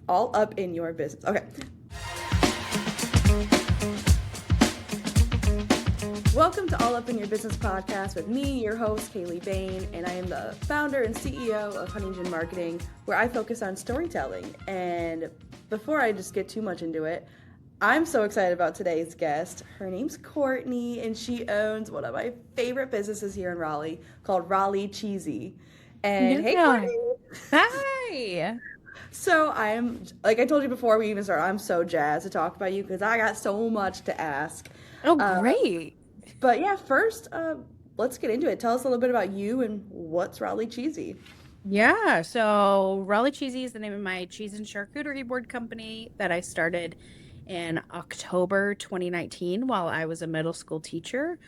all up in your business. Okay. Welcome to All Up in Your Business podcast with me, your host, Kaylee Bain, and I am the founder and CEO of Huntington Marketing, where I focus on storytelling. And before I just get too much into it, I'm so excited about today's guest. Her name's Courtney, and she owns one of my favorite businesses here in Raleigh called Raleigh Cheesy. And hey, Yeah. Courtney. Hi. So I'm, like I told you before we even started, I'm so jazzed to talk about you because I got so much to ask. Oh, Uh, great. but yeah, first, let's get into it. Tell us a little bit about you and what's Raleigh Cheesy. Yeah. So Raleigh Cheesy is the name of my cheese and charcuterie board company that I started in October 2019 while I was a middle school teacher.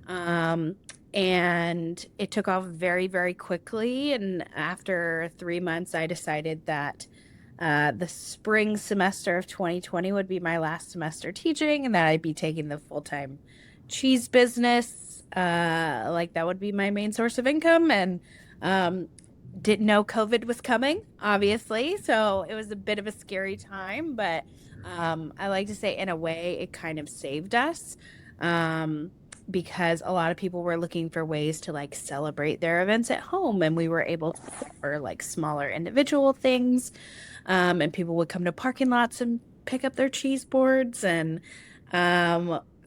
Um, and it took off very, very quickly. And after 3 months, I decided that the spring semester of 2020 would be my last semester teaching and that I'd be taking the full-time cheese business. Like that would be my main source of income. And um, didn't know COVID was coming, obviously. So it was a bit of a scary time, but I like to say, in a way, it kind of saved us. Um, because a lot of people were looking for ways to like celebrate their events at home, and we were able to offer like smaller individual things. And people would come to parking lots and pick up their cheese boards. And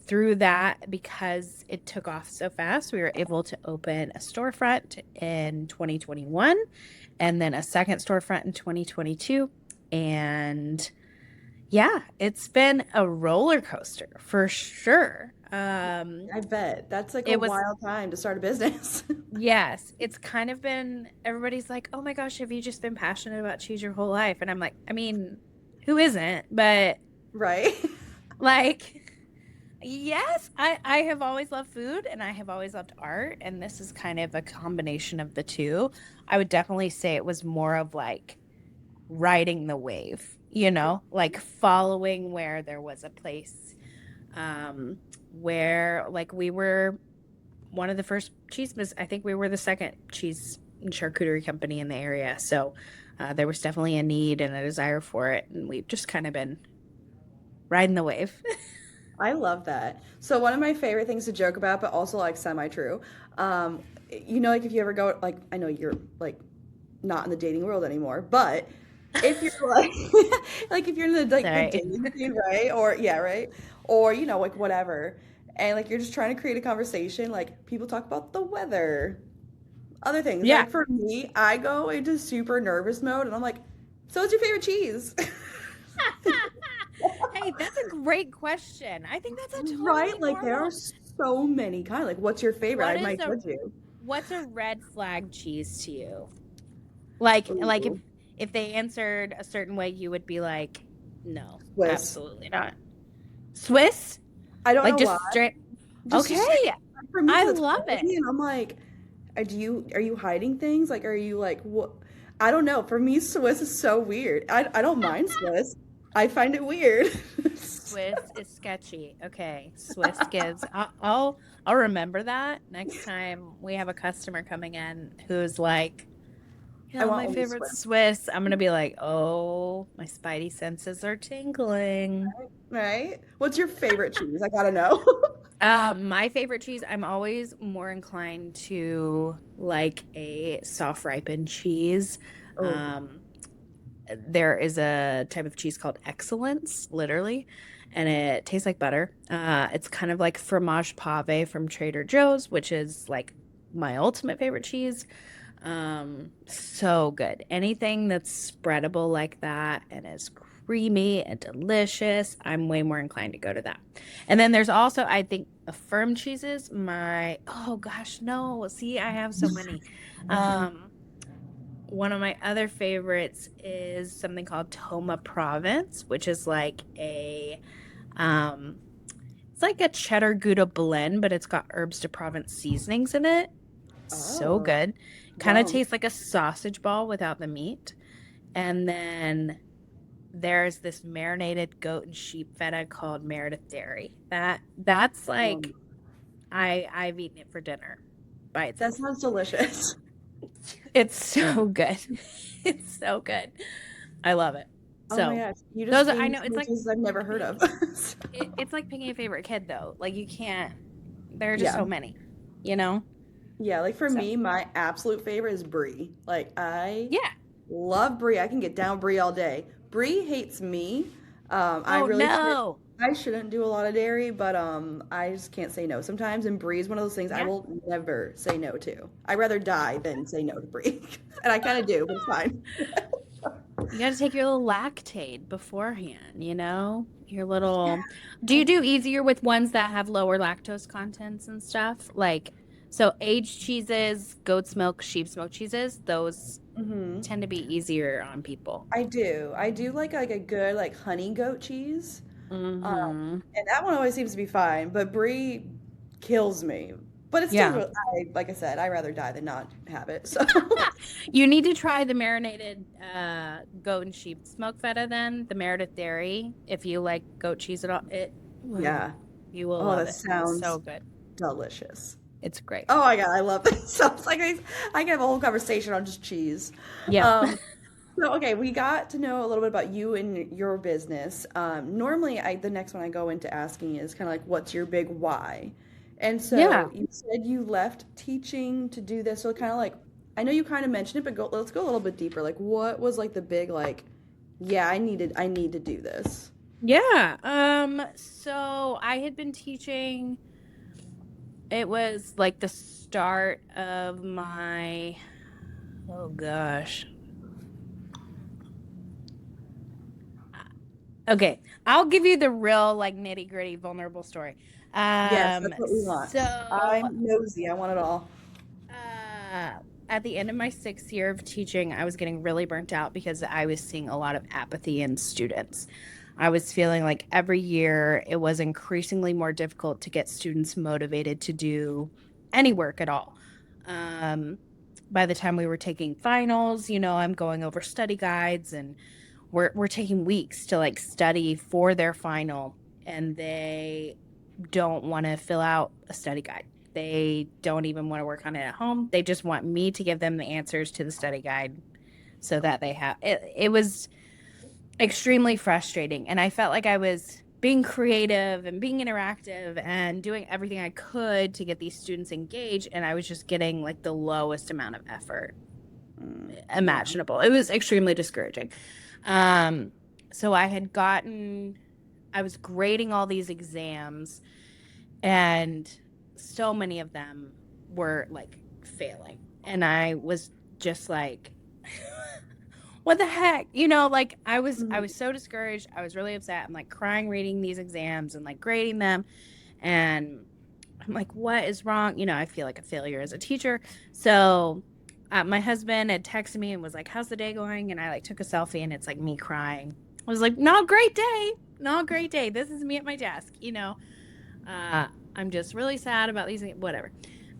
through that, because it took off so fast, we were able to open a storefront in 2021 and then a second storefront in 2022. And yeah, it's been a roller coaster for sure. I bet that's like a It was, wild time to start a business. yes, it's kind of been, everybody's like, oh my gosh, have you just been passionate about cheese your whole life? And I'm like, I mean, who isn't? But Right? like, yes, I have always loved food and I have always loved art. And this is kind of a combination of the two. I would definitely say it was more of like riding the wave, like following where there was a place where like we were one of the first I think we were the second cheese and charcuterie company in the area. So there was definitely a need and a desire for it. And we've just kind of been riding the wave. I love that. So one of my favorite things to joke about, but also like semi-true, like if you ever go, like I know you're like not in the dating world anymore, but if you're like, like if you're in the like the Sorry. dating scene, right? Or yeah, right? Or like whatever, and like you're just trying to create a conversation, like people talk about the weather, other things. Yeah. Like for me, I go into super nervous mode, and I'm like, "So what's your favorite cheese?" Hey, that's a great question. I think that's a totally Right? Like there are normal. so many kind. Like, what's your favorite? What I is might a judge you. what's a red flag cheese to you? Like Ooh, if they answered a certain way, you would be like, no, Swiss. absolutely not. Swiss? I don't Like know why. just straight. Just Okay, for me, I because it's love it. crazy, and I'm like, are you hiding things? Like, are you like what? I don't know. For me, Swiss is so weird. I don't mind Swiss. I find it weird. Swiss is sketchy. Okay, Swiss gives. I'll remember that next time we have a customer coming in who's like, I want my only favorite Swiss. Swiss. I'm gonna be like, oh, my spidey senses are tingling. Right? What's your favorite cheese? I gotta know. My favorite cheese, I'm always more inclined to like a soft ripened cheese. Oh, Um, there is a type of cheese called Excellence, literally, and it tastes like butter. It's kind of like fromage pave from Trader Joe's, which is like my ultimate favorite cheese. So good. Anything that's spreadable like that and is creamy and delicious, I'm way more inclined to go to that. And then there's also, I think, firm cheeses. Oh gosh, no. See, I have so many. Um, One of my other favorites is something called Toma Province, which is like um, it's like a cheddar Gouda blend, but it's got herbs de Provence seasonings in it. So oh, good. Kind of yum. tastes like a sausage ball without the meat. And then there's this marinated goat and sheep feta called Meredith Dairy. That's like Um, I've eaten it for dinner by that itself. sounds delicious. It's so good. It's so good. I love it. Oh my So gosh, you just those are, I gave know it's some like dishes I've never heard of. it's like picking a favorite kid though. Like you can't. There are just Yeah. so many, you know. Yeah, like for So me, my absolute favorite is brie. Like I yeah. love brie. I can get down brie all day. Brie hates me. I Oh really should no. I shouldn't do a lot of dairy, but I just can't say no sometimes. And brie is one of those things I Yeah. will never say no to. I'd rather die than say no to brie, and I kind of do, but it's fine. You got to take your little lactate beforehand, you know? Your Yeah. little. Do you do easier with ones that have lower lactose contents and stuff? Like, so aged cheeses, goat's milk, sheep's milk cheeses, those Hmm. tend to be easier on people. I do. I do like a good like honey goat cheese. Um, Mm-hmm. and that one always seems to be fine, but brie kills me. But it's still Yeah. really, like I said, I'd rather die than not have it. So You need to try the marinated goat and sheep smoked feta then, the Meredith dairy. If you like goat cheese at all, ooh, yeah. you will Oh, love that it. It's so sounds good. delicious. It's great. Oh my God, I love it. Sounds like I can have a whole conversation on just cheese. Yeah. Um, so okay, we got to know a little bit about you and your business. Normally, the next one I go into asking is kind of like, what's your big why? And Yeah. so you said you left teaching to do this. So kind of like, I know you kind of mentioned it, but let's go a little bit deeper. Like, what was like the big like, yeah, I need to do this. Yeah. So I had been teaching, it was like the start of my, oh gosh. Okay, I'll give you the real like nitty-gritty vulnerable story. Yes, Um, that's what we want. so I'm nosy. I want it all. uh at the end of my 6th year of teaching, I was getting really burnt out because I was seeing a lot of apathy in students. I was feeling like every year it was increasingly more difficult to get students motivated to do any work at all. Um, by the time we were taking finals, I'm going over study guides and we're taking weeks to like study for their final, and they don't want to fill out a study guide. They don't even want to work on it at home. They just want me to give them the answers to the study guide so that they have it. It was extremely frustrating, and I felt like I was being creative and being interactive and doing everything I could to get these students engaged, and I was just getting like the lowest amount of effort Yeah. imaginable. It was extremely discouraging. Um, so I was grading all these exams, and so many of them were like failing. And I was just like, what the heck? Like I was Mhm. so discouraged. I was really upset. I'm like crying reading these exams and like grading them. And I'm like, what is wrong? I feel like a failure as a teacher. So my husband had texted me and was like, how's the day going? And I like took a selfie and it's like me crying. I was like, not a great day. Not a great day. This is me at my desk. Uh, I'm just really sad about these, whatever.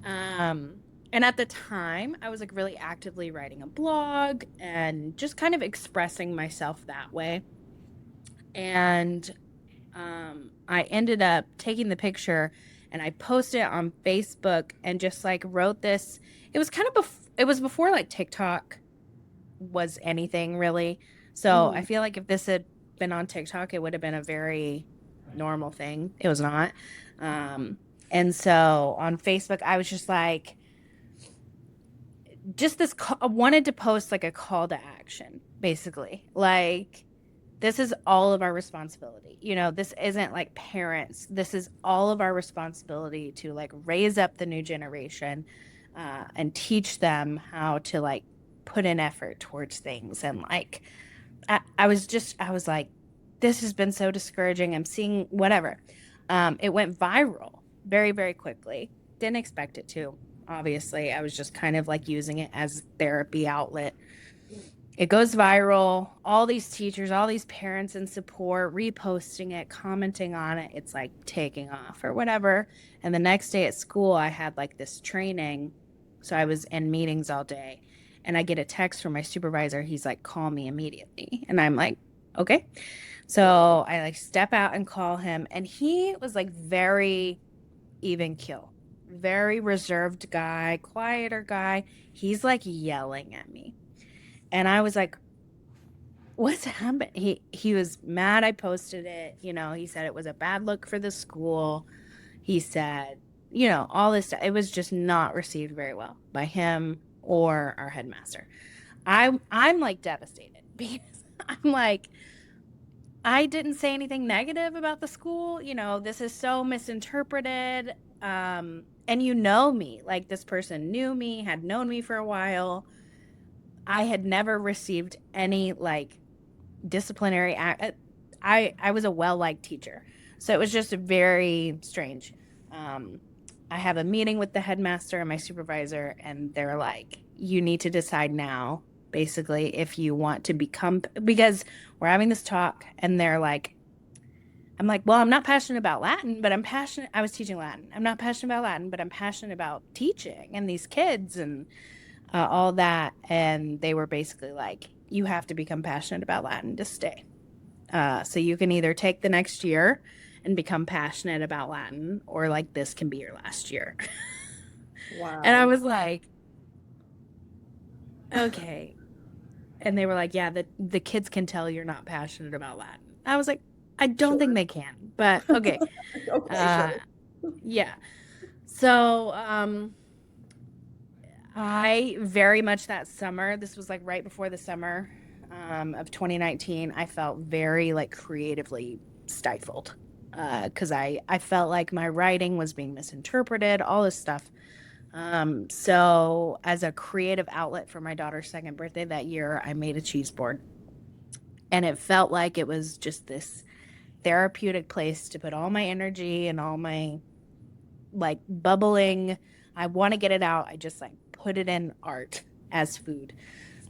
Um, and at the time, I was like really actively writing a blog and just kind of expressing myself that way. And I ended up taking the picture and I posted it on Facebook and just like wrote this. It was kind of it was before like TikTok was anything really. So I Mhm. feel like if this had been on TikTok, it would have been a very normal thing. It was not. Um, and so on Facebook, I was just like, I wanted to post like a call to action, basically. Like, this is all of our responsibility. This isn't like parents. This is all of our responsibility to like raise up the new generation and teach them how to like put in effort towards things. And like, I was like, this has been so discouraging. I'm seeing whatever. It went viral very, very quickly. Didn't expect it to, obviously. I was just kind of like using it as therapy outlet. It goes viral. All these teachers, all these parents in support, reposting it, commenting on it. It's like taking off or whatever. And the next day at school, I had like this training. So I was in meetings all day. And I get a text from my supervisor. He's like, call me immediately. And I'm like, okay. So I like step out and call him. And he was like very even kill, very reserved guy, quieter guy. He's like yelling at me. And I was like, what's happened? He was mad I posted it. You know, he said it was a bad look for the school. He said, you know, all this stuff. It was just not received very well by him or our headmaster. I'm like devastated because I'm like, I didn't say anything negative about the school. You know, this is so misinterpreted. And you know me, like this person knew me, had known me for a while. I had never received any like disciplinary I was a well-liked teacher. So it was just very strange. Um, I have a meeting with the headmaster and my supervisor, and they're like, you need to decide now, basically, if you want to become, because we're having this talk, and they're like, I'm like, well, I'm not passionate about Latin, but I'm passionate. I was teaching Latin. I'm not passionate about Latin, but I'm passionate about teaching and these kids and all that. And they were basically like, you have to become passionate about Latin to stay. So you can either take the next year and become passionate about Latin, or like this can be your last year. Wow. And I was like, okay. And they were like, yeah, the kids can tell you're not passionate about Latin. I was like, I don't think they can, but okay. Okay, sure. Yeah. So, I very much that summer, this was like right before the summer of 2019, I felt very like creatively stifled because I felt like my writing was being misinterpreted, all this stuff. So as a creative outlet for my daughter's second birthday that year, I made a cheese board. And it felt like it was just this therapeutic place to put all my energy and all my like bubbling. I want to get it out. I just like put it in art as food.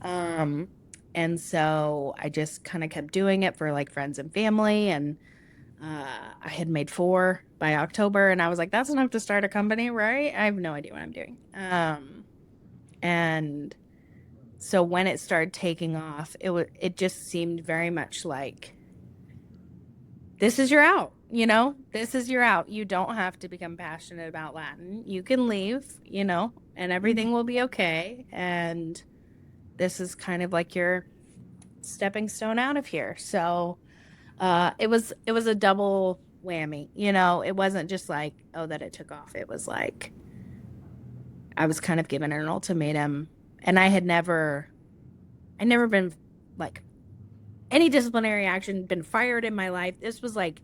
And so I just kind of kept doing it for like friends and family. And I had made 4 by October, and I was like, that's enough to start a company, right? I have no idea what I'm doing. And so when it started taking off, it just seemed very much like, this is your out, you know, this is your out. You don't have to become passionate about Latin. You can leave, you know, and everything will be okay. And this is kind of like your stepping stone out of here. So it was a double whammy, you know. It wasn't just like, oh, that it took off. It was like I was kind of given an ultimatum, and I never been like any disciplinary action, been fired in my life. This was like,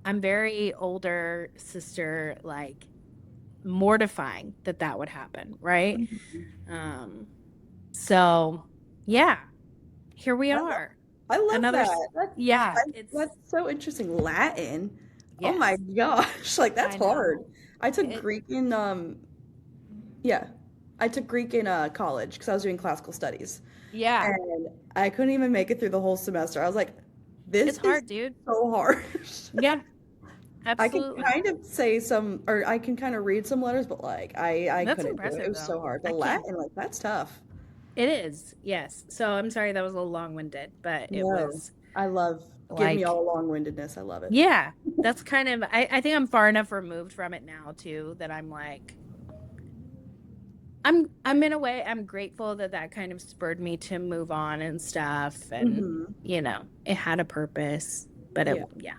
I'm very older sister, like mortifying that would happen, right? So yeah, here we are. I love Another, that. it's That's so interesting. Latin. Oh yes, my gosh, like that's I know. hard. I took It- Greek in yeah. I took Greek in college because I was doing classical studies. yeah, And I couldn't even make it through the whole semester. I was like, this it's is hard, dude. so hard. Yeah, I can absolutely. kind of say some, or I can kind of read some letters, but like I That's couldn't do it. It impressive, was so though. hard. I But can't. Latin, like that's tough. It is, yes. So I'm sorry that was a little long-winded, but it No, was I love, give me like, all the long-windedness. I love it. yeah, that's kind of, I think I'm far enough removed from it now too that I'm like, I'm in a way, I'm grateful that kind of spurred me to move on and stuff, and Hmm. you know, it had a purpose, but Yeah. yeah.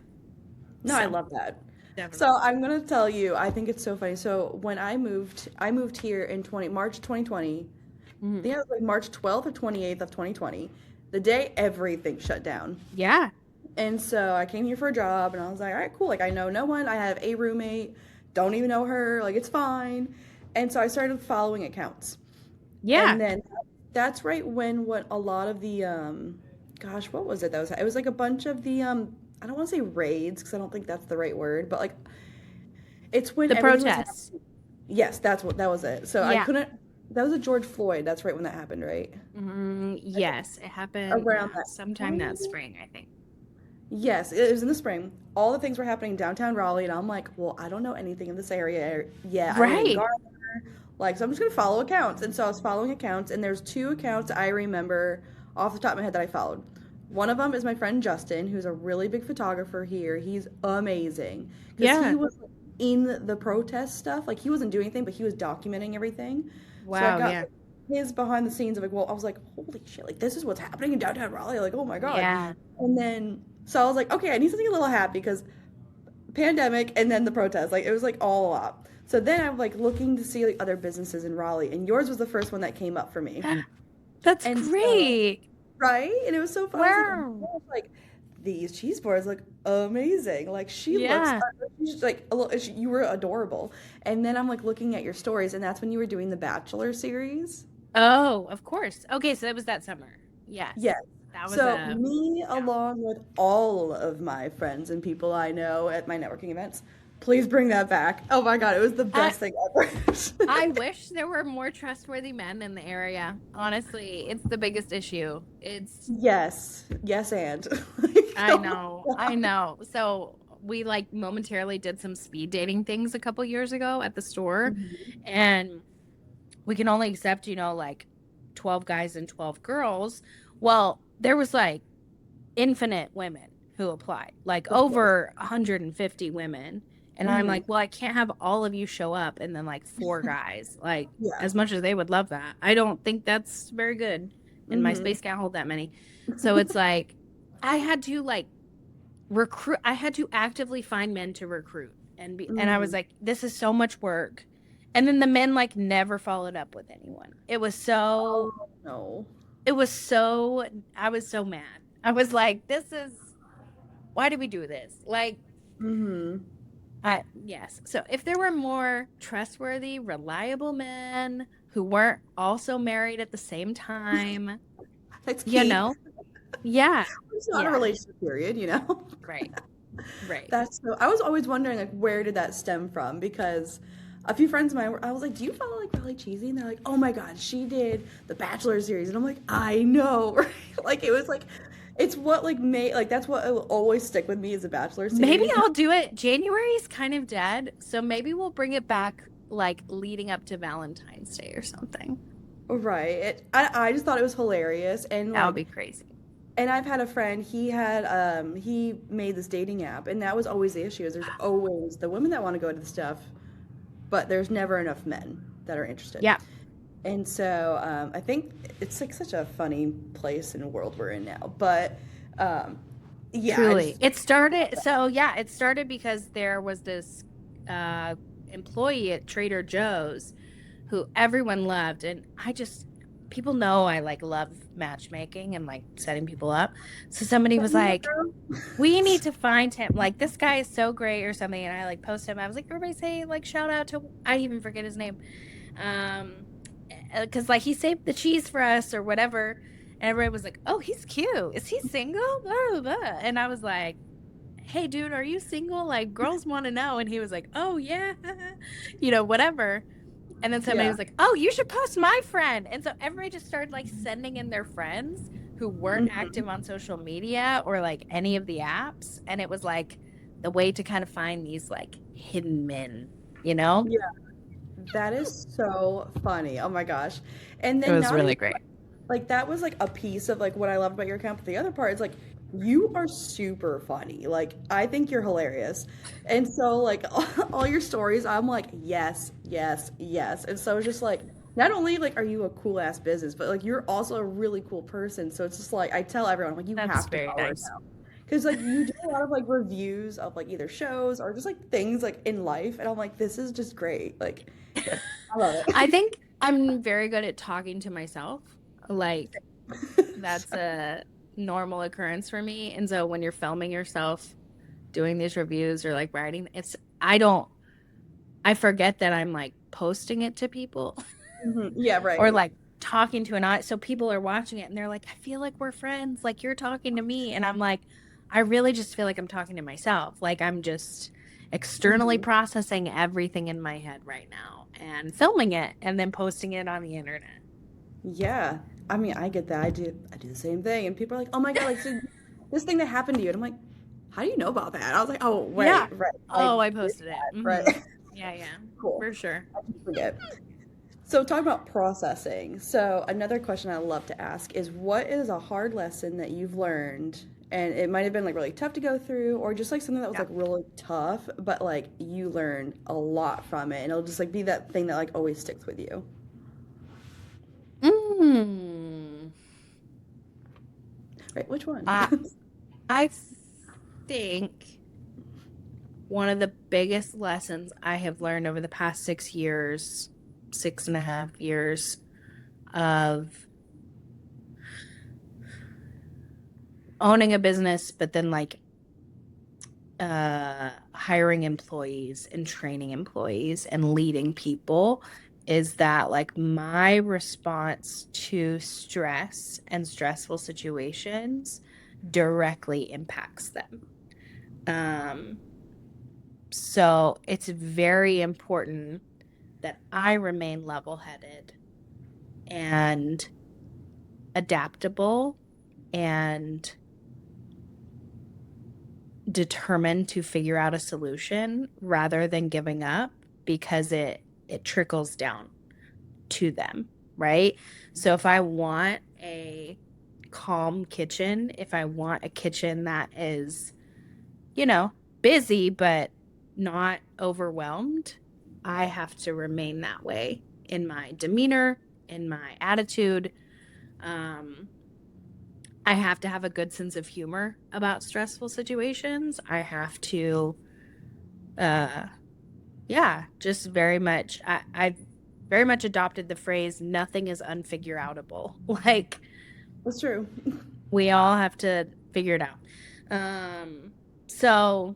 No, I So love that. definitely. So I'm gonna tell you, I think it's so funny. So when I moved here in March 2020. I Mhm. think it was like March 12th or 28th of 2020. The day everything shut down. Yeah. And so I came here for a job and I was like, all right, cool. Like I know no one. I have a roommate. Don't even know her. Like it's fine. And so I started following accounts. Yeah. And then that's right when what a lot of the gosh, what was it that was it was like a bunch of the I don't want to say raids because I don't think that's the right word, but like it's when The everything was protests. happening. Yes, that was it. So I Yeah. couldn't that was a George Floyd. That's right when that happened, right? Yes, it happened Around that sometime that spring, I think. Yes, it was in the spring. All the things were happening downtown Raleigh, and I'm like, well, I don't know anything in this area yet. I live in Right. Gardner. Like, so I'm just gonna follow accounts. And so I was following accounts, and there's 2 accounts I remember off the top of my head that I followed. One of them is my friend Justin, who's a really big photographer here. He's amazing because Yeah. he was in the protest stuff. Like, he wasn't doing anything, but he was documenting everything. So I Wow, got yeah. his behind the scenes of like, well, I was like, holy shit, like this is what's happening in downtown Raleigh. Like, oh my God. Yeah. And then, so I was like, okay, I need something a little happy because pandemic and then the protest, like it was like all a lot. So then I'm like looking to see like other businesses in Raleigh, and yours was the first one that came up for me. That's And great. So, right? And it was so fun. Wow. Like these cheese boards look amazing. Like she looks, she's like a little, you were adorable. And then I'm like looking at your stories, and that's when you were doing the Bachelor series. Oh, of course. Okay, so that was that summer. Yes. Yes. That was So me, along with all of my friends and people I know at my networking events, please bring that back. Oh my God, it was the best thing ever. I wish there were more trustworthy men in the area. Honestly, it's the biggest issue. It's yes, and I know. So we like momentarily did some speed dating things a couple years ago at the store, and we can only accept, like 12 guys and 12 girls. Well, there was like infinite women who applied, like over 150 women. And I'm like, well, I can't have all of you show up and then like 4 guys, like as much as they would love that. I don't think that's very good. And my space can't hold that many. So it's like, I had to like recruit. I had to actively find men to recruit and I was like, this is so much work. And then the men like never followed up with anyone. It was so, it was so, I was so mad. I was like, why did we do this? Like, yes. So if there were more trustworthy, reliable men who weren't also married at the same time, that's key. Yeah. It's not a relationship period, Right. That's so. I was always wondering, like, where did that stem from? Because a few friends of mine, I was like, do you follow like Raleigh Cheesy? And they're like, oh my God, she did the Bachelor Series, and I'm like, I know, right? Like it was like. It's what like made like that's what will always stick with me as a Bachelor Series. Maybe I'll do it. January is kind of dead, so maybe we'll bring it back like leading up to Valentine's Day or something. Right. I just thought it was hilarious, and that would be crazy. And I've had a friend. He made this dating app, and that was always the issue. Is there's always the women that want to go to the stuff, but there's never enough men that are interested. Yeah. And so I think it's like such a funny place and world we're in now. But truly, it started because there was this employee at Trader Joe's who everyone loved, and people know I like love matchmaking and like setting people up. So somebody was like, we need to find him. Like this guy is so great or something, and I like posted him. I was like, everybody say like shout out to I even forget his name. Because like he saved the cheese for us or whatever, and everybody was like, oh, he's cute, is he single, blah, blah, blah. And I was like, hey dude, are you single, like girls want to know. And he was like, oh yeah, whatever. And then somebody was like, oh, you should post my friend. And so everybody just started like sending in their friends who weren't active on social media or like any of the apps, and it was like the way to kind of find these like hidden men. That is so funny. Oh my gosh. And then it was really great. Like that was like a piece of like what I loved about your account. But the other part is like you are super funny. Like I think you're hilarious. And so like all your stories, I'm like, yes. And so it's just like not only like are you a cool ass business, but like you're also a really cool person. So it's just like I tell everyone like That's have to very follow nice. now. Because like you do a lot of like reviews of like either shows or just like things like in life, and I'm like, this is just great. Like I love it. I think I'm very good at talking to myself. Like that's a normal occurrence for me. And so when you're filming yourself doing these reviews or like writing, I forget that I'm like posting it to people. Yeah, right. Or like talking to an audience. So people are watching it and they're like, I feel like we're friends. Like you're talking to me. And I'm like, I really just feel like I'm talking to myself. Like I'm just externally processing everything in my head right now and filming it and then posting it on the internet. Yeah. I mean, I get that. I do the same thing. And people are like, oh my God, like so this thing that happened to you. And I'm like, how do you know about that? I was like, oh, wait, yeah. Right. Oh, I posted it. Right. Yeah. Cool. For sure. I forget. So talk about processing. So another question I love to ask is what is a hard lesson that you've learned, and it might have been like really tough to go through, or just like something that was like really tough, but like you learned a lot from it, and it'll just like be that thing that like always sticks with you. Hmm. Right, which one? I I think one of the biggest lessons I have learned over the past 6 years, 6.5 years of owning a business, but then like hiring employees and training employees and leading people is that like my response to stress and stressful situations directly impacts them. Um, so it's very important that I remain level-headed and adaptable and determined to figure out a solution rather than giving up because it trickles down to them, right? So if I want a calm kitchen, if I want a kitchen that is, you know, busy but not overwhelmed, I have to remain that way in my demeanor, in my attitude. Um, I have to have a good sense of humor about stressful situations. I have to, uh, yeah, just very much. I've very much adopted the phrase "nothing is unfigureoutable." Like That's true. we all have to figure it out. Um, so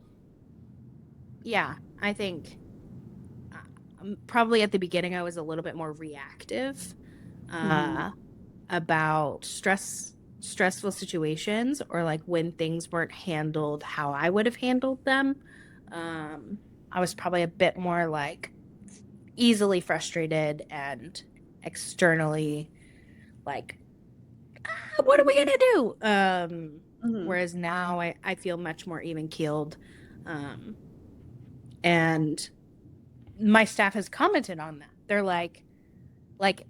yeah, I think probably at the beginning I was a little bit more reactive Mm-hmm. uh, about stressful situations or like when things weren't handled how I would have handled them. Um, I was probably a bit more like easily frustrated and externally like, what are we gonna do? Mm-hmm. Whereas now I feel much more even keeled. Um, and my staff has commented on that. They're like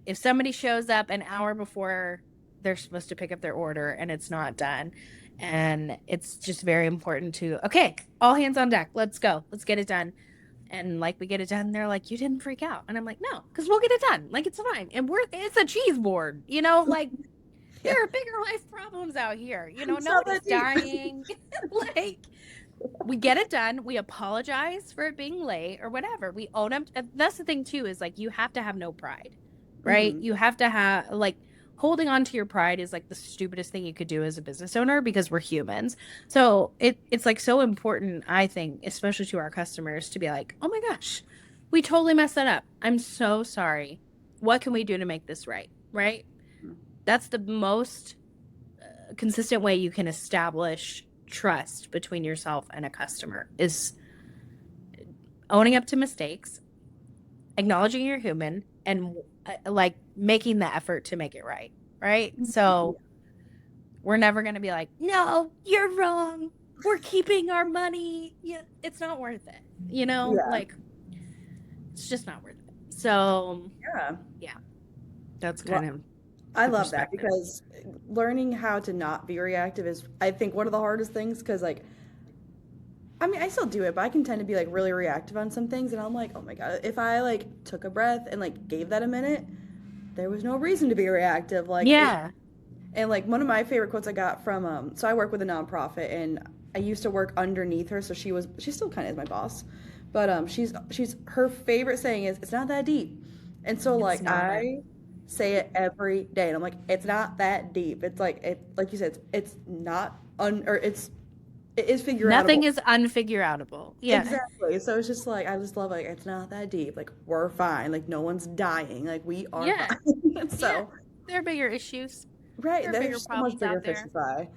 if somebody shows up an hour before they're supposed to pick up their order and it's not done, and it's just very important to, okay, all hands on deck, let's go, let's get it done. And like we get it done, they're like, you didn't freak out. And I'm like, no, because we'll get it done, like it's fine. And it's a cheese board, like Yeah. there are bigger life problems out here, It's not that nobody's deep. dying. Like we get it done, we apologize for it being late or whatever, we own up. That's the thing too, is like you have to have no pride, right? Mm-hmm. You have to have like holding on to your pride is like the stupidest thing you could do as a business owner because we're humans. So it's like so important, I think, especially to our customers, to be like, oh my gosh, we totally messed that up, I'm so sorry, what can we do to make this right? Right? That's the most consistent way you can establish trust between yourself and a customer is owning up to mistakes, acknowledging you're human, and like making the effort to make it right. Right. So we're never going to be like, no, you're wrong, we're keeping our money. Yeah, it's not worth it. Yeah. Like it's just not worth it. So Yeah. yeah, that's kind Well, of I the love that perspective. because learning how to not be reactive is, I think, one of the hardest things. Because, like, I mean, I still do it, but I can tend to be like really reactive on some things, and I'm like, oh my god, if I like took a breath and like gave that a minute, there was no reason to be reactive. Like it, Yeah. and like one of my favorite quotes I got from, so I work with a nonprofit, and I used to work underneath her, so she still kind of is my boss, but she's her favorite saying is, it's not that deep, and so It's like not. I say it every day, and I'm like, it's not that deep. It's like like you said, it's not or it is figure Nothing outable. is unfigureoutable. Yeah. Exactly. So it's just like I just love, like, it's not that deep. Like, we're fine. Like, no one's dying. Like, we are Yeah. fine. Yeah. So There are bigger issues. right, There are bigger there's so much problems bigger out fish to there. fry.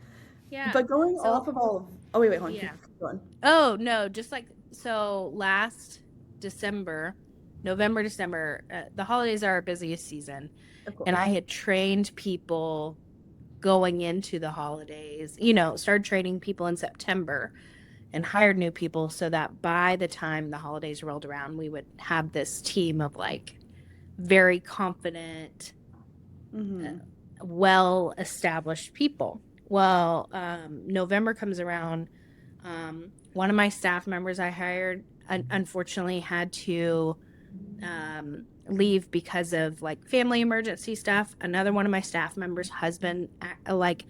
Yeah. But going off So, of all of, oh wait, hold on, yeah. keep going. Oh, no, just like so last December, November, December, the holidays are our busiest season. Of And I course. had trained people going into the holidays, started training people in September and hired new people so that by the time the holidays rolled around, we would have this team of like very confident, uh, Mm-hmm. well established people. Well, November comes around. One of my staff members I hired unfortunately had to leave because of like family emergency stuff. Another one of my staff members' husband, like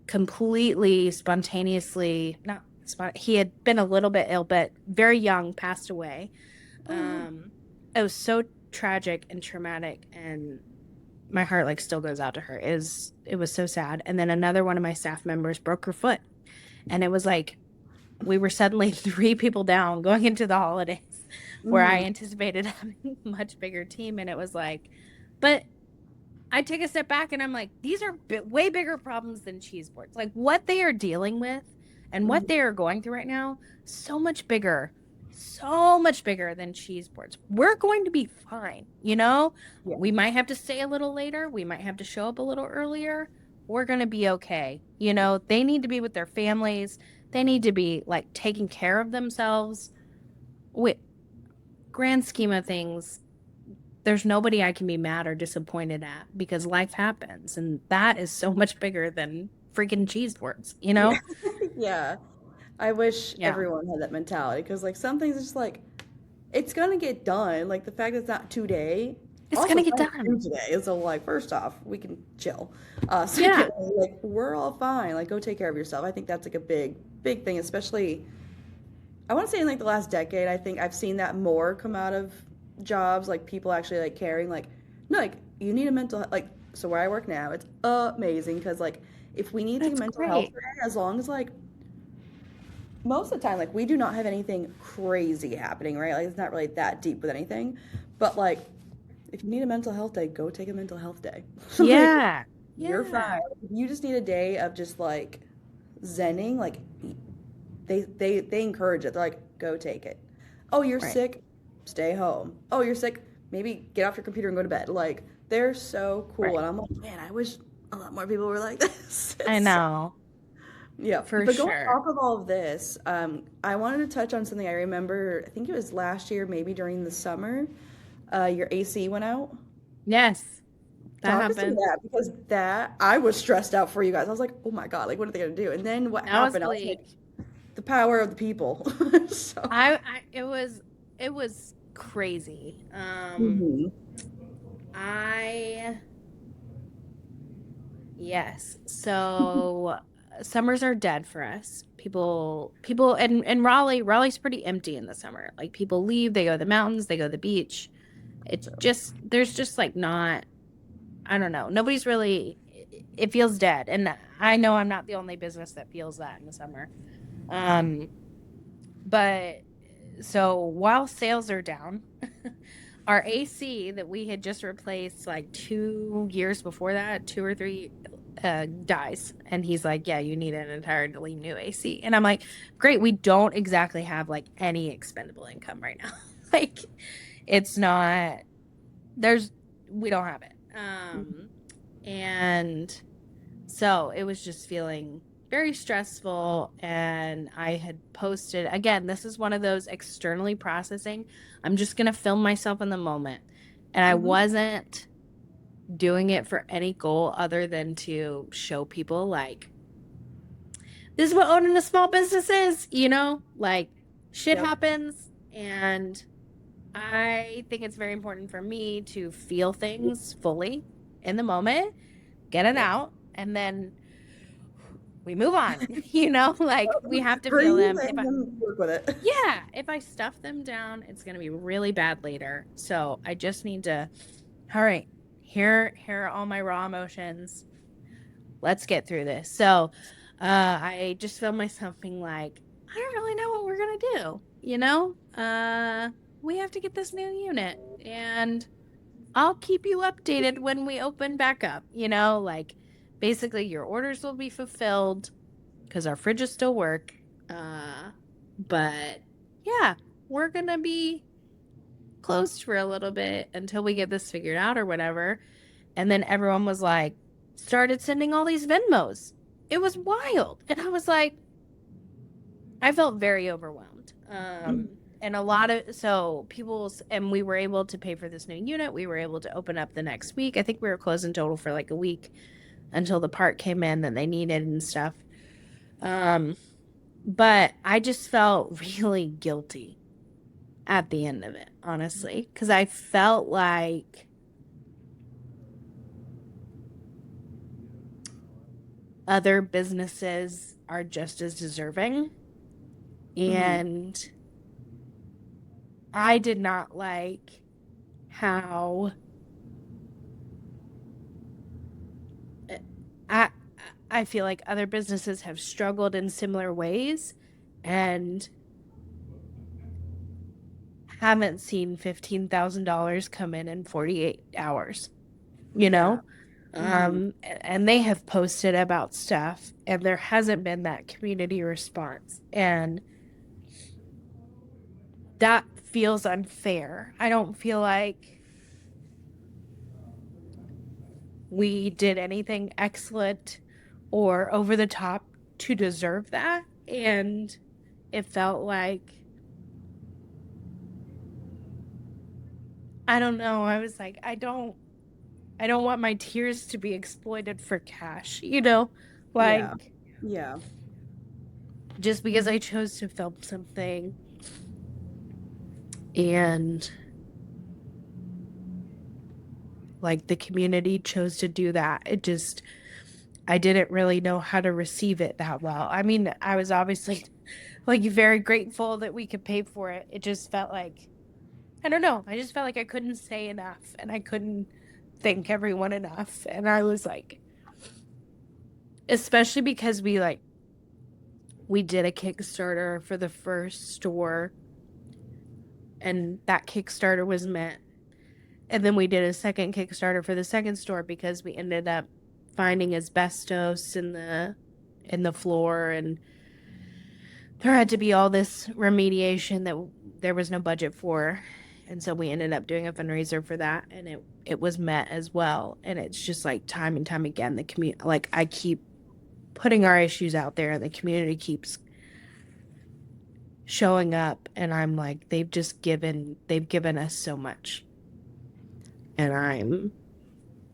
completely spontaneously, not he had been a little bit ill, but very young, passed away. It was so tragic and traumatic, and my heart like still goes out to her. It was so sad. And then another one of my staff members broke her foot, and it was like we were suddenly 3 people down going into the holidays, where I anticipated having a much bigger team, and it was like, but I take a step back and I'm like, these are way bigger problems than cheese boards. Like what they are dealing with and what they are going through right now, so much bigger than cheese boards. We're going to be fine, you know? Yeah. We might have to stay a little later. We might have to show up a little earlier. We're going to be okay. You know, they need to be with their families. They need to be like taking care of themselves. With grand scheme of things, there's nobody I can be mad or disappointed at because life happens, and that is so much bigger than freaking cheese boards, you know? Yeah. I wish everyone had that mentality because, like, some things are just like, it's gonna get done. Like the fact that it's not today, it's gonna get done today. So, like, first off, we can chill. Secondly, like, we're all fine. Like, go take care of yourself. I think that's like a big thing, especially. I want to say in like the last decade, I think I've seen that more come out of jobs, like people actually like caring, like, no, like you need a mental, like, so where I work now, it's amazing because like if we need to mental health care, as long as like most of the time, like we do not have anything crazy happening, right? Like it's not really that deep with anything, but like if you need a mental health day, go take a mental health day. Yeah. You're fine. You just need a day of just like zenning, like they encourage it. They're like, go take it. Oh, you're sick? Stay home. Oh, you're sick? Maybe get off your computer and go to bed. Like, they're so cool. And I'm like, man, I wish a lot more people were like this. I know. Yeah, for sure. But going off of all of this, I wanted to touch on something I remember, I think it was last year, maybe during the summer, your AC went out. Yes. That happened. Because I was stressed out for you guys. I was like, oh my God, like, what are they going to do? And then what happened? I was like, the power of the people. So. It was crazy. Yes. So summers are dead for us. People and Raleigh's pretty empty in the summer. Like people leave, they go to the mountains, they go to the beach. It's just, there's just like not, I don't know. Nobody's really, it feels dead. And I know I'm not the only business that feels that in the summer. But so while sales are down, our AC that we had just replaced like 2 years before that, 2 or 3, dies. And he's like, yeah, you need an entirely new AC. And I'm like, great. We don't exactly have like any expendable income right now. Like it's not, we don't have it. And so it was just feeling very stressful, and I had posted, again, this is one of those externally processing, I'm just going to film myself in the moment, and I wasn't doing it for any goal other than to show people like, this is what owning a small business is, you know, like shit happens, and I think it's very important for me to feel things fully in the moment, get it out, and then we move on, you know, like we have to feel them. Work with it. Yeah. If I stuff them down, it's going to be really bad later. So I just need to, all right, here are all my raw emotions. Let's get through this. So I just feel myself being like, I don't really know what we're going to do. You know, we have to get this new unit, and I'll keep you updated when we open back up, you know, like basically your orders will be fulfilled because our fridges still work. But yeah, we're going to be closed for a little bit until we get this figured out or whatever. And then everyone was like, started sending all these Venmos. It was wild. And I was like, I felt very overwhelmed. And a lot of, so people, and we were able to pay for this new unit. We were able to open up the next week. I think we were closed in total for like a week until the part came in that they needed and stuff. But I just felt really guilty at the end of it, honestly, because I felt like other businesses are just as deserving. Mm-hmm. And I did not like how I I feel like other businesses have struggled in similar ways and haven't seen $15,000 come in 48 hours, you Yeah. know? Mm-hmm. And they have posted about stuff and there hasn't been that community response. And that feels unfair. I don't feel like we did anything excellent or over the top to deserve that. And it felt like, I don't know, I was like, I don't want my tears to be exploited for cash, you know? Yeah. Like Yeah. just because I chose to film something and like the community chose to do that. It just I didn't really know how to receive it that well. I mean, I was obviously like very grateful that we could pay for it. It just felt like I don't know. I just felt like I couldn't say enough and I couldn't thank everyone enough. And I was like, especially because we did a Kickstarter for the first store and that Kickstarter was met. And then we did a second Kickstarter for the second store because we ended up finding asbestos in the floor and there had to be all this remediation that there was no budget for. And so we ended up doing a fundraiser for that and it was met as well. And it's just like time and time again the community like I keep putting our issues out there and the community keeps showing up and I'm like they've given us so much. And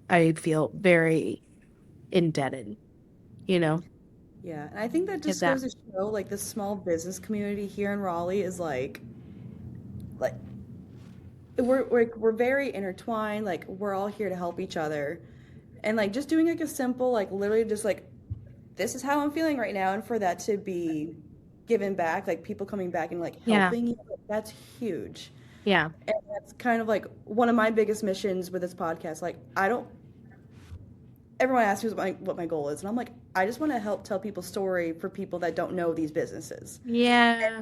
I feel very indebted, you know, Yeah. And I think that to just goes them. to show like the small business community here in Raleigh is like we're very intertwined. Like we're all here to help each other, and like just doing like a simple like literally just like this is how I'm feeling right now, and for that to be given back, like people coming back and like Yeah. helping you, like, that's huge. Yeah. And that's kind of like one of my biggest missions with this podcast. Like I don't. Everyone asks me what my goal is, and I'm like, I just want to help tell people's story for people that don't know these businesses. Yeah.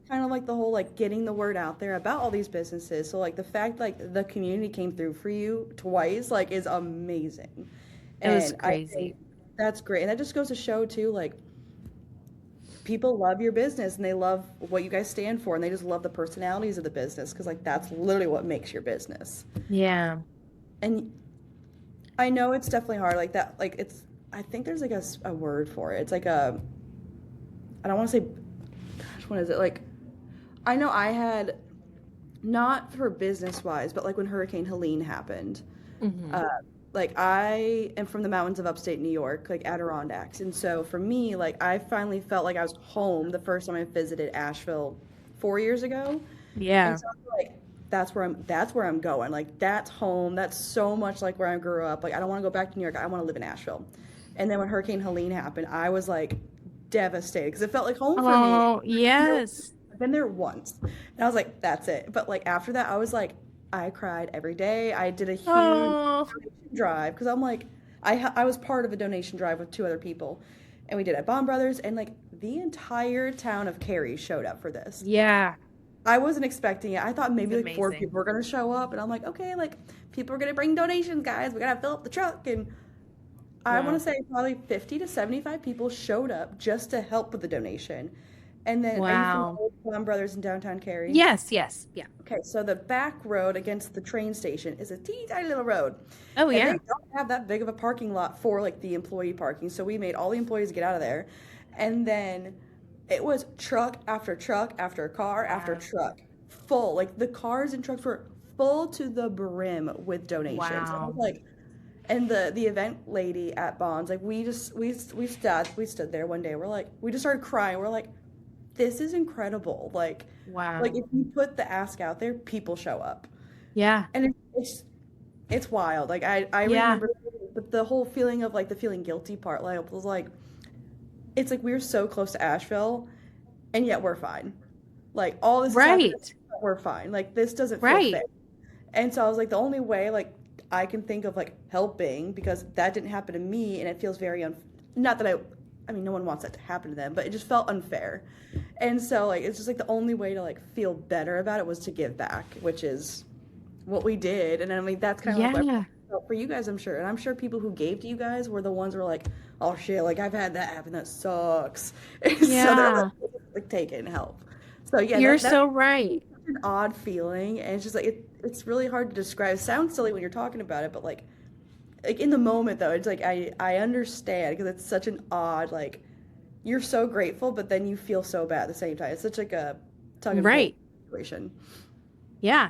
Kind of like the whole like getting the word out there about all these businesses. So like the fact like the community came through for you twice like is amazing. It was And I think crazy. that's great. And that just goes to show too like people love your business and they love what you guys stand for and they just love the personalities of the business because like that's literally what makes your business. Yeah. And I know it's definitely hard like that like it's I think there's like a word for it. It's like a I don't want to say gosh, what is it? Like I know I had not for business wise, but like when Hurricane Helene happened, Hmm. uh, like I am from the mountains of upstate New York, like Adirondacks, and so for me, like I finally felt like I was home the first time I visited Asheville 4 years ago, and Yeah. so I feel like that's where I'm going. Like that's home. That's so much like where I grew up. Like I don't want to go back to New York. I want to live in Asheville. And then when Hurricane Helene happened, I was like devastated because it felt like home for me. Oh, yes. I've been there once. And I was like, that's it. But like after that, I was like, I cried every day. I did a huge Oh, donation drive because I'm like, I was part of a donation drive with two other people. And we did it at Bond Brothers. And like the entire town of Cary showed up for this. yeah. I wasn't expecting it. I thought It's maybe like four amazing. people were going to show up. And I'm like, okay, like people are going to bring donations, guys. We got to fill up the truck. And I want to Wow. say probably 50 to 75 people showed up just to help with the donation. And then, are you familiar Wow. with Bond Brothers in downtown Cary? Yes, yes. Yeah. Okay, so the back road against the train station is a teeny tiny little road. Oh, And they yeah. don't have that big of a parking lot for like the employee parking. So we made all the employees get out of there. And then it was truck after truck after car after Wow. truck full. Like the cars and trucks were full to the brim with donations. And I was Wow. like, and the event lady at Bonds, like we stood there one day. We're like, we just started crying. We're like, this is incredible. Like Wow. if you put the ask out there, people show up. Yeah. And it's wild. Like I Yeah. remember the whole feeling of like the feeling guilty part. Like was like it's like we're so close to Asheville, and yet we're fine. Like all this is happening, Right. but we're fine. Like this doesn't feel fair. Right. And so I was like, the only way like I can think of like helping because that didn't happen to me, and it feels very not that I mean, no one wants that to happen to them, but it just felt unfair. And so like it's just like the only way to like feel better about it was to give back, which is what we did. And I mean, that's kind of like what Yeah. for you guys, I'm sure. And I'm sure people who gave to you guys were the ones who were like, oh shit, like I've had that happen. That sucks. And so they're Yeah. like take it and help. So yeah, You're that's so right. such an odd feeling. And it's just like, it's really hard to describe. It sounds silly when you're talking about it, but like in the moment though, it's like, I understand because it's such an odd, like you're so grateful, but then you feel so bad at the same time. It's such like a tug and pull Right. situation. Yeah.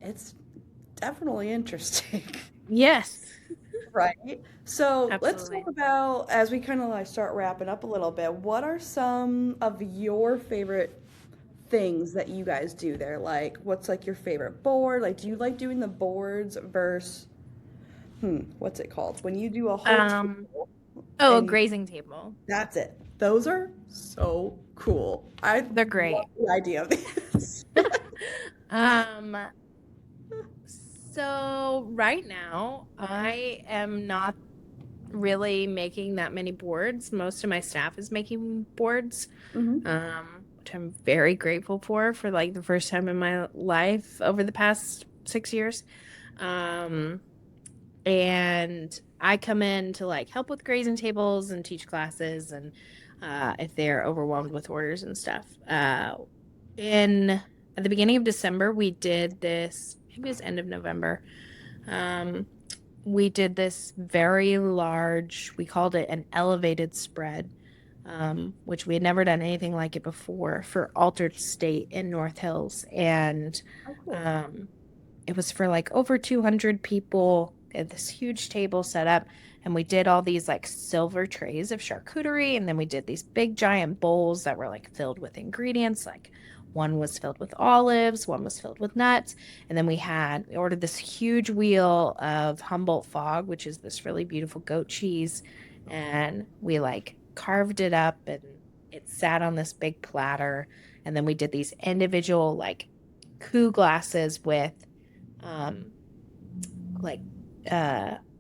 It's definitely interesting. Yes. Right. So let's talk Absolutely. about, as we kind of like start wrapping up a little bit, what are some of your favorite things that you guys do there? Like, what's like your favorite board? Like, do you like doing the boards versus, what's it called? When you do a whole Um, table oh, a and grazing table. that's it. Those are so cool. I They're love great. the idea of this. Um, so right now I am not really making that many boards. Most of my staff is making boards, hmm which I'm very grateful for like the first time in my life over the past 6 years. Um, and I come in to like help with grazing tables and teach classes and if they're overwhelmed with orders and stuff. In at the beginning of December, we did this, maybe it was end of November. Um, we did this very large, we called it an elevated spread, which we had never done anything like it before for Altered State in North Hills. And Oh, cool. it was for like over 200 people. They had this huge table set up, and we did all these like silver trays of charcuterie, and then we did these big giant bowls that were like filled with ingredients. Like one was filled with olives, one was filled with nuts, and then we ordered this huge wheel of Humboldt Fog, which is this really beautiful goat cheese, and we like carved it up, and it sat on this big platter, and then we did these individual like coup glasses with um, like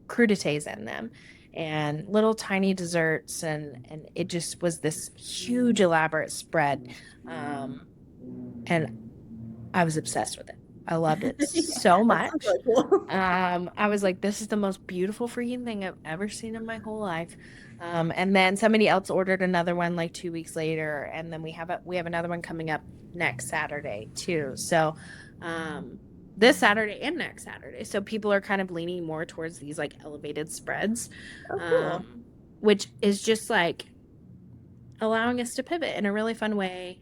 crudités in them and little tiny desserts, and it just was this huge elaborate spread, and I was obsessed with it. I loved it Yeah, so that sounds much. really cool. I was like, this is the most beautiful freaking thing I've ever seen in my whole life. And then somebody else ordered another one like 2 weeks later, and then we have another one coming up next Saturday too. So, this Saturday and next Saturday. So people are kind of leaning more towards these like elevated spreads, Oh, cool. which is just like allowing us to pivot in a really fun way,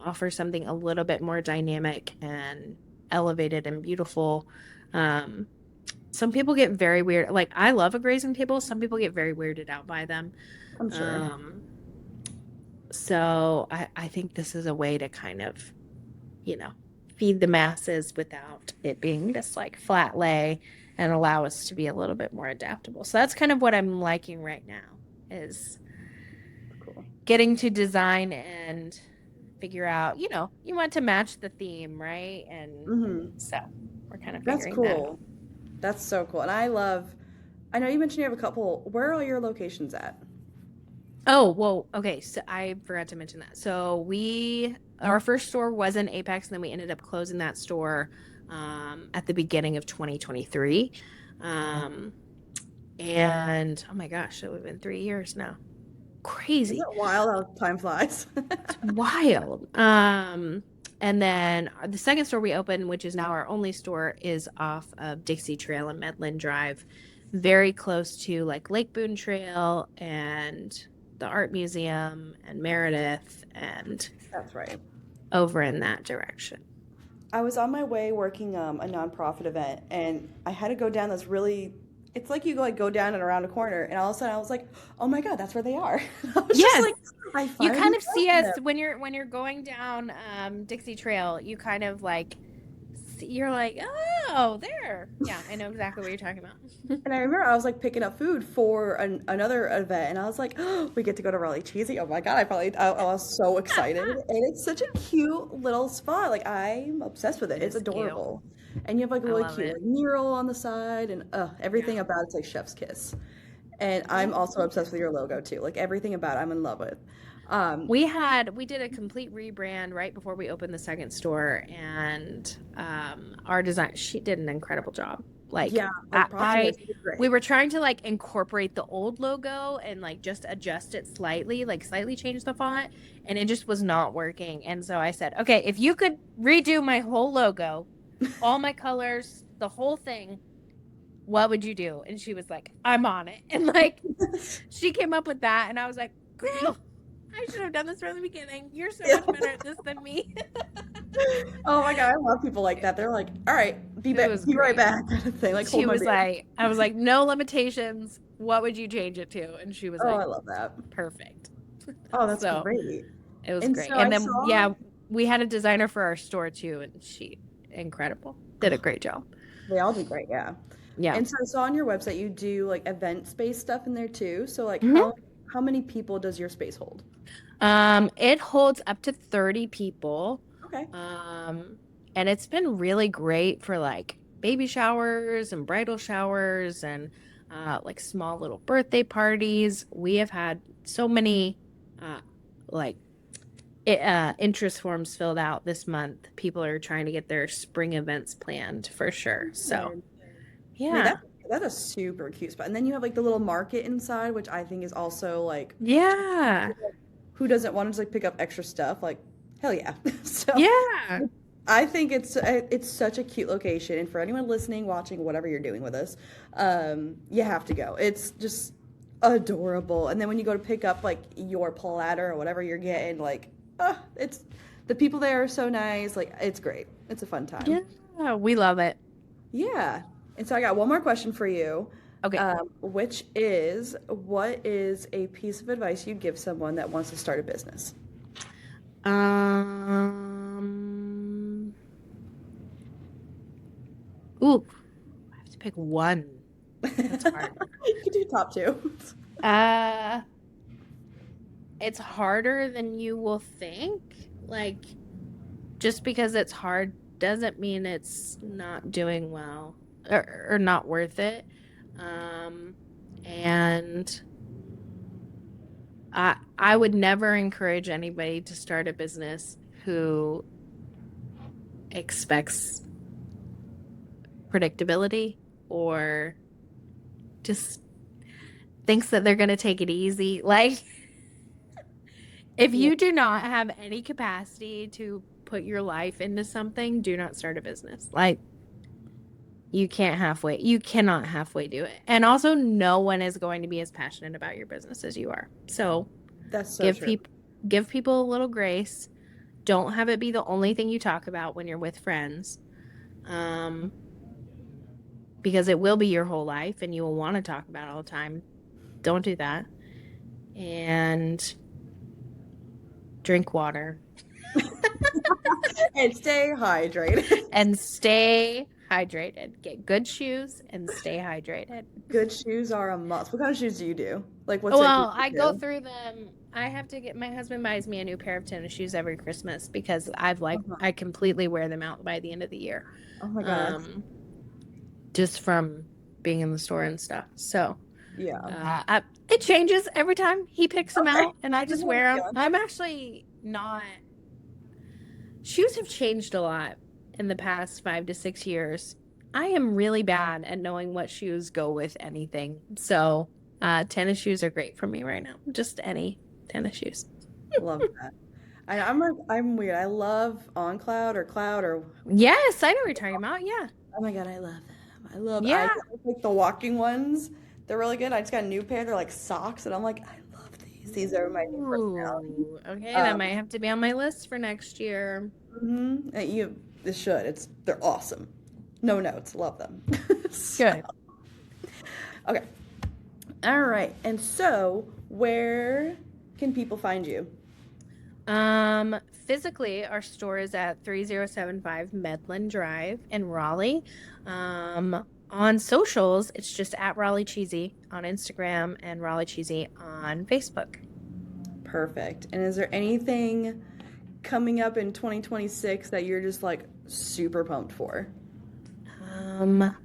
offer something a little bit more dynamic and elevated and beautiful. Some people get very weird. Like I love a grazing table. Some people get very weirded out by them. I'm sure. So I think this is a way to kind of, you know, feed the masses without it being this like flat lay and allow us to be a little bit more adaptable. So that's kind of what I'm liking right now is Cool. getting to design and figure out, you want to match the theme, right? And so we're kind of That's figuring that out. cool. That's so cool. And I know you mentioned you have a couple. Where are all your locations at? Oh, well, okay. So I forgot to mention that. So our first store was in Apex, and then we ended up closing that store at the beginning of 2023. And oh my gosh, it would have been 3 years now. Crazy. Isn't it wild how time flies? It's wild. And then the second store we opened, which is now our only store, is off of Dixie Trail and Medlin Drive, very close to like Lake Boone Trail and the Art Museum and Meredith and That's right. over in that direction. I was on my way working a nonprofit event, and I had to go down this really it's like you go down and around a corner, and all of a sudden I was like, oh my God, that's where they are. I was just Yes. like, I You finally kind of see found us them. when you're going down Dixie Trail. You kind of like you're like, oh, there. Yeah, I know exactly what you're talking about. And I remember I was like picking up food for another event, and I was like, oh, we get to go to Raleigh Cheesy. Oh my God, I was so excited. And it's such a cute little spot. Like, I'm obsessed with it. It It's is cute. adorable. And you have like a I really love cute it. like mural on the side, and everything Yeah. about it's like chef's kiss. And Yeah. I'm also obsessed with your logo too. Like everything about it, I'm in love with. Um, We did a complete rebrand right before we opened the second store, and our design, she did an incredible job. Like yeah, like props to her. She did we great. were trying to like incorporate the old logo and like just adjust it slightly, like slightly change the font, and it just was not working. And so I said, okay, if you could redo my whole logo, all my colors, the whole thing, what would you do? And she was like, I'm on it. And like she came up with that, and I was like, girl, I should have done this from the beginning. You're so Yeah. much better at this than me. Oh my God, I love people like that. They're like, all right, It was be right great. back, kind of thing. Like, hold She my was beer. like, I was like, no limitations. What would you change it to? And she was Oh, like, I love that. perfect. Oh, that's So great. it was And great. so And I then, saw, yeah, we had a designer for our store too, and she, incredible, did a great job. they all do great, yeah. Yeah. And so I saw on your website you do like event space stuff in there too. So like Mhm. how many people does your space hold? It holds up to 30 people. Okay. Um, and it's been really great for like baby showers and bridal showers and like small little birthday parties. We have had so many uh, like interest forms filled out this month. People are trying to get their spring events planned for sure. So, Good. I mean, yeah. that's a super cute spot. And then you have like the little market inside, which I think is also like Yeah. who doesn't want to just like pick up extra stuff? Like, hell yeah. So Yeah. I think it's such a cute location, and for anyone listening, watching, whatever you're doing with us, you have to go. It's just adorable. And then when you go to pick up like your platter or whatever you're getting, like, it's the people there are so nice. Like, it's great. It's a fun time. Yeah. We love it. Yeah. And so I got one more question for you, Okay. which is, what is a piece of advice you'd give someone that wants to start a business? Ooh, I have to pick one. That's hard. You could do top two. Uh, it's harder than you will think. Like, just because it's hard doesn't mean it's not doing well or not worth it. And I would never encourage anybody to start a business who expects predictability or just thinks that they're going to take it easy. Like, if Yeah. you do not have any capacity to put your life into something, do not start a business. Like, you cannot halfway do it. And also, no one is going to be as passionate about your business as you are. So That's so true. give people a little grace. Don't have it be the only thing you talk about when you're with friends. Because it will be your whole life and you will want to talk about it all the time. Don't do that. And drink water. And stay hydrated. And stay hydrated. Get good shoes and stay hydrated. Good shoes are a must. What kind of shoes do you do? Like, what's Well, like I your go go-to? through them. I have to get my husband buys me a new pair of tennis shoes every Christmas because Uh-huh. I completely wear them out by the end of the year. Oh my God. Just from being in the store and stuff. So Yeah. it changes every time he picks them Okay. out and I just wear them. I'm actually not. Shoes have changed a lot in the past 5 to 6 years. I am really bad at knowing what shoes go with anything. So tennis shoes are great for me right now. Just any tennis shoes. Love that. I'm weird. I love On Cloud or Cloud or Yes, I know what you're talking about. Yeah. oh my God, I love them. I Yeah. like the walking ones. They're really good. I just got a new pair. They're like socks, and I'm like, I love these. These are my new personality. Ooh, okay, that Um, might have to be on my list for next year. it should. They're awesome. No notes. Love them. So- Good. Okay. All right. And so, where can people find you? Physically, our store is at 3075 Medland Drive in Raleigh. On socials, it's just at Raleigh Cheesy on Instagram and Raleigh Cheesy on Facebook. Perfect. And is there anything coming up in 2026 that you're just like super pumped for? Um,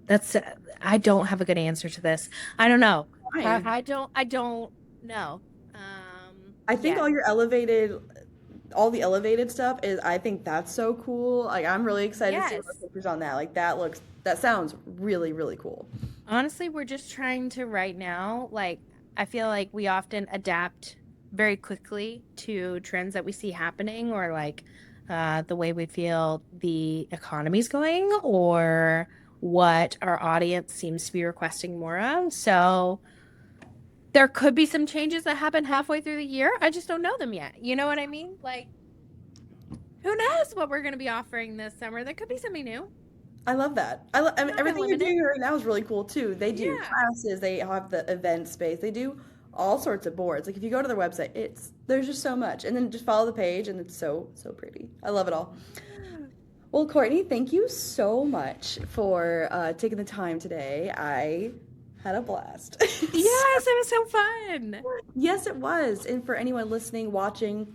that's I don't have a good answer to this. I don't know. Fine. I don't know. I think Yeah. all the elevated stuff is, I think that's so cool. Like, I'm really excited to see Yes. what pictures on that. Like, that sounds really, really cool. Honestly, we're just trying to right now, like, I feel like we often adapt very quickly to trends that we see happening or like the way we feel the economy's going or what our audience seems to be requesting more of. So there could be some changes that happen halfway through the year. I just don't know them yet. You know what I mean? Like, who knows what we're going to be offering this summer? There could be something new. I love that. I mean, Not everything you're limited. doing right now is really cool too. They do Yeah. classes, they have the event space, they do all sorts of boards. Like, if you go to their website, there's just so much. And then just follow the page, and it's so pretty. I love it all. Well, Courtney, thank you so much for taking the time today. I had a blast. Yes, it was so fun. Yes, it was. And for anyone listening, watching,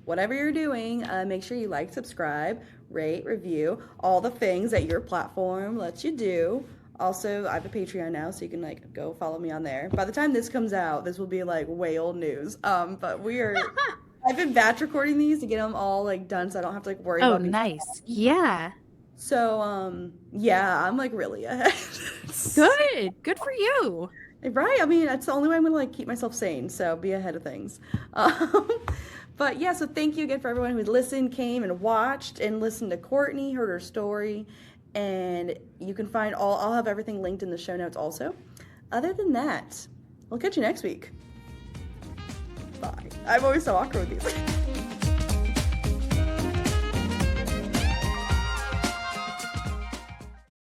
whatever you're doing, make sure you like, subscribe, rate, review, all the things that your platform lets you do. Also, I have a Patreon now, so you can like go follow me on there. By the time this comes out, this will be like way old news. But I've been batch recording these to get them all like done, so I don't have to like worry Oh, about. nice. Yeah. So, yeah, I'm like really ahead. Good for you. Right? I mean, that's the only way I'm gonna like keep myself sane. So be ahead of things. But yeah, so thank you again for everyone who listened, came and watched and listened to Courtney, heard her story, and you can find I'll have everything linked in the show notes also. Other than that, we'll catch you next week. Bye. I'm always so awkward with these.